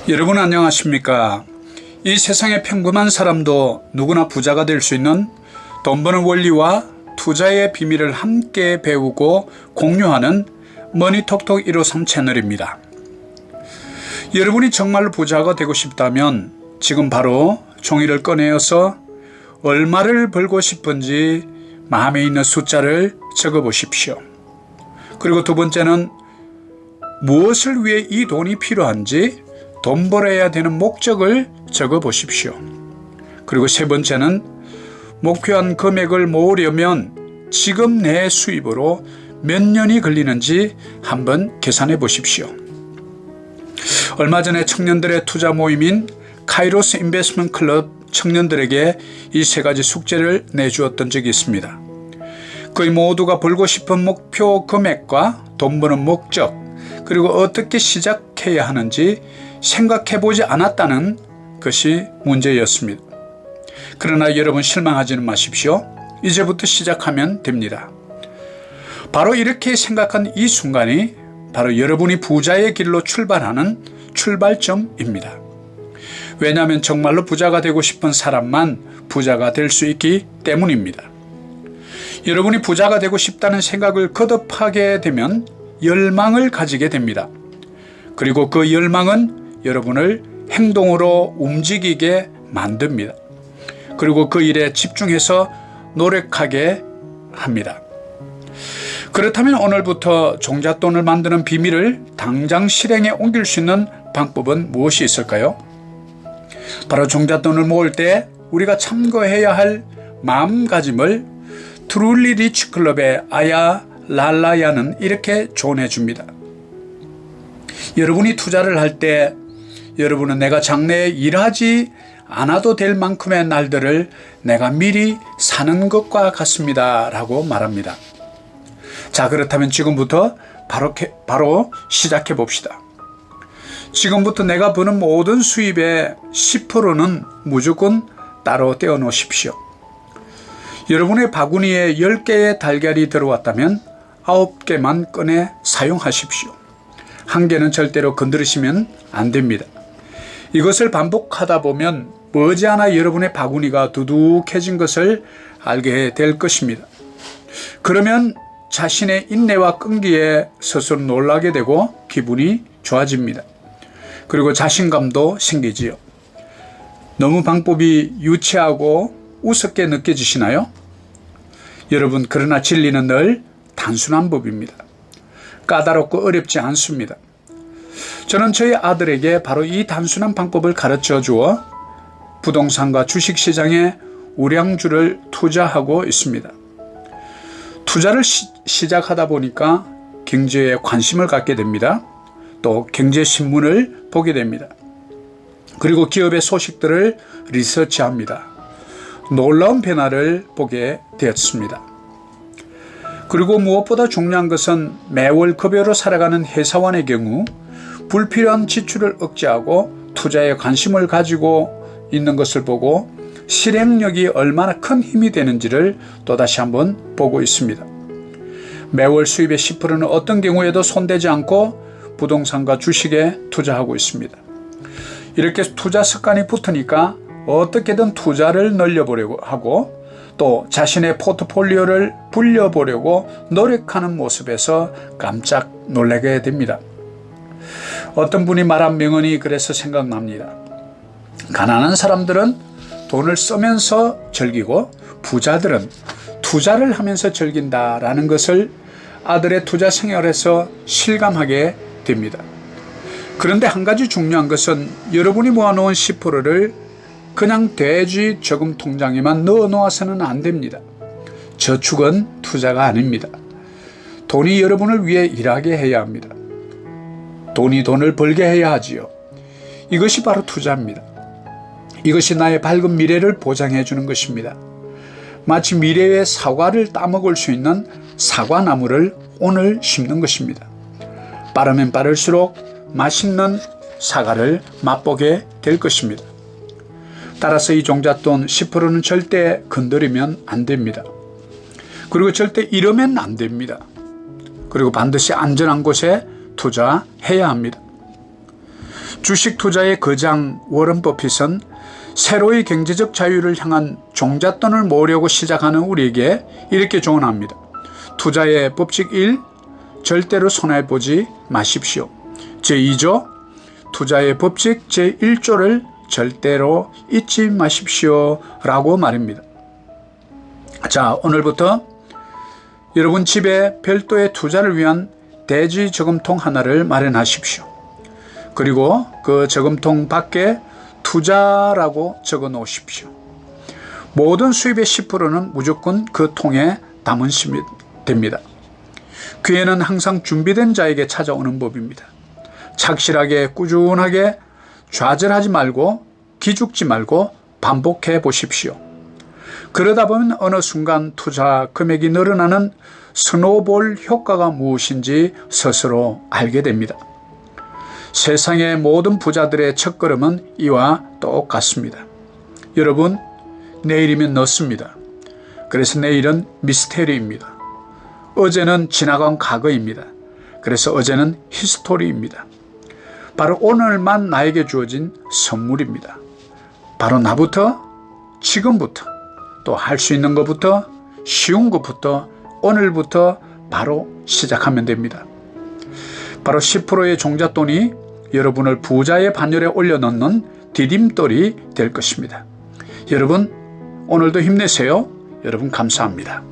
여러분 안녕하십니까? 이 세상의 평범한 사람도 누구나 부자가 될 수 있는 돈 버는 원리와 투자의 비밀을 함께 배우고 공유하는 머니톡톡 153 채널입니다. 여러분이 정말로 부자가 되고 싶다면 지금 바로 종이를 꺼내어서 얼마를 벌고 싶은지 마음에 있는 숫자를 적어 보십시오. 그리고 두 번째는 무엇을 위해 이 돈이 필요한지 돈 벌어야 되는 목적을 적어 보십시오. 그리고 세 번째는 목표한 금액을 모으려면 지금 내 수입으로 몇 년이 걸리는지 한번 계산해 보십시오. 얼마 전에 청년들의 투자 모임인 카이로스 인베스트먼트 클럽 청년들에게 이 세 가지 숙제를 내주었던 적이 있습니다. 거의 모두가 벌고 싶은 목표 금액과 돈 버는 목적, 그리고 어떻게 시작해야 하는지 생각해 보지 않았다는 것이 문제였습니다. 그러나 여러분 실망하지는 마십시오. 이제부터 시작하면 됩니다. 바로 이렇게 생각한 이 순간이 바로 여러분이 부자의 길로 출발하는 출발점입니다. 왜냐하면 정말로 부자가 되고 싶은 사람만 부자가 될 수 있기 때문입니다. 여러분이 부자가 되고 싶다는 생각을 거듭하게 되면 열망을 가지게 됩니다. 그리고 그 열망은 여러분을 행동으로 움직이게 만듭니다. 그리고 그 일에 집중해서 노력하게 합니다. 그렇다면 오늘부터 종잣돈을 만드는 비밀을 당장 실행에 옮길 수 있는 방법은 무엇이 있을까요? 바로 종잣돈을 모을 때 우리가 참고해야 할 마음가짐을 트룰리 리치 클럽의 아야 랄라야는 이렇게 조언해 줍니다. 여러분이 투자를 할 때 여러분은 내가 장래에 일하지 않아도 될 만큼의 날들을 내가 미리 사는 것과 같습니다 라고 말합니다. 자, 그렇다면 지금부터 바로 시작해 봅시다. 지금부터 내가 버는 모든 수입의 10%는 무조건 따로 떼어 놓으십시오. 여러분의 바구니에 10개의 달걀이 들어왔다면 9개만 꺼내 사용하십시오. 1개는 절대로 건드리시면 안 됩니다. 이것을 반복하다 보면 머지않아 여러분의 바구니가 두둑해진 것을 알게 될 것입니다. 그러면 자신의 인내와 끈기에 스스로 놀라게 되고 기분이 좋아집니다. 그리고 자신감도 생기지요. 너무 방법이 유치하고 우습게 느껴지시나요? 여러분, 그러나 진리는 늘 단순한 법입니다. 까다롭고 어렵지 않습니다. 저는 저희 아들에게 바로 이 단순한 방법을 가르쳐 주어 부동산과 주식시장에 우량주를 투자하고 있습니다. 투자를 시작하다 보니까 경제에 관심을 갖게 됩니다. 또 경제신문을 보게 됩니다. 그리고 기업의 소식들을 리서치합니다. 놀라운 변화를 보게 되었습니다. 그리고 무엇보다 중요한 것은 매월 급여로 살아가는 회사원의 경우 불필요한 지출을 억제하고 투자에 관심을 가지고 있는 것을 보고 실행력이 얼마나 큰 힘이 되는지를 또다시 한번 보고 있습니다. 매월 수입의 10%는 어떤 경우에도 손대지 않고 부동산과 주식에 투자하고 있습니다. 이렇게 투자 습관이 붙으니까 어떻게든 투자를 늘려보려고 하고 또 자신의 포트폴리오를 불려보려고 노력하는 모습에서 깜짝 놀라게 됩니다. 어떤 분이 말한 명언이 그래서 생각납니다. 가난한 사람들은 돈을 쓰면서 즐기고 부자들은 투자를 하면서 즐긴다라는 것을 아들의 투자 생활에서 실감하게 됩니다. 그런데 한 가지 중요한 것은 여러분이 모아놓은 10%를 그냥 돼지 저금 통장에만 넣어 놓아서는 안 됩니다. 저축은 투자가 아닙니다. 돈이 여러분을 위해 일하게 해야 합니다. 돈이 돈을 벌게 해야 하지요. 이것이 바로 투자입니다. 이것이 나의 밝은 미래를 보장해 주는 것입니다. 마치 미래의 사과를 따먹을 수 있는 사과나무를 오늘 심는 것입니다. 빠르면 빠를수록 맛있는 사과를 맛보게 될 것입니다. 따라서 이 종잣돈 10%는 절대 건드리면 안 됩니다. 그리고 절대 잃으면 안 됩니다. 그리고 반드시 안전한 곳에 투자해야 합니다. 주식 투자의 거장 워런 버핏은 새로의 경제적 자유를 향한 종잣돈을 모으려고 시작하는 우리에게 이렇게 조언합니다. 투자의 법칙 1. 절대로 손해보지 마십시오. 제2조 투자의 법칙 제1조를 절대로 잊지 마십시오 라고 말입니다. 자, 오늘부터 여러분 집에 별도의 투자를 위한 대지 저금통 하나를 마련하십시오. 그리고 그 저금통 밖에 투자라고 적어 놓으십시오. 모든 수입의 10%는 무조건 그 통에 담으시면 됩니다. 기회는 항상 준비된 자에게 찾아오는 법입니다. 착실하게 꾸준하게 좌절하지 말고 기죽지 말고 반복해 보십시오. 그러다 보면 어느 순간 투자 금액이 늘어나는 스노볼 효과가 무엇인지 스스로 알게 됩니다. 세상의 모든 부자들의 첫걸음은 이와 똑같습니다. 여러분, 내일이면 늦습니다. 그래서 내일은 미스테리입니다. 어제는 지나간 과거입니다. 그래서 어제는 히스토리입니다. 바로 오늘만 나에게 주어진 선물입니다. 바로 나부터, 지금부터, 또 할 수 있는 것부터, 쉬운 것부터, 오늘부터 바로 시작하면 됩니다. 바로 10%의 종잣돈이 여러분을 부자의 반열에 올려놓는 디딤돌이 될 것입니다. 여러분, 오늘도 힘내세요. 여러분 감사합니다.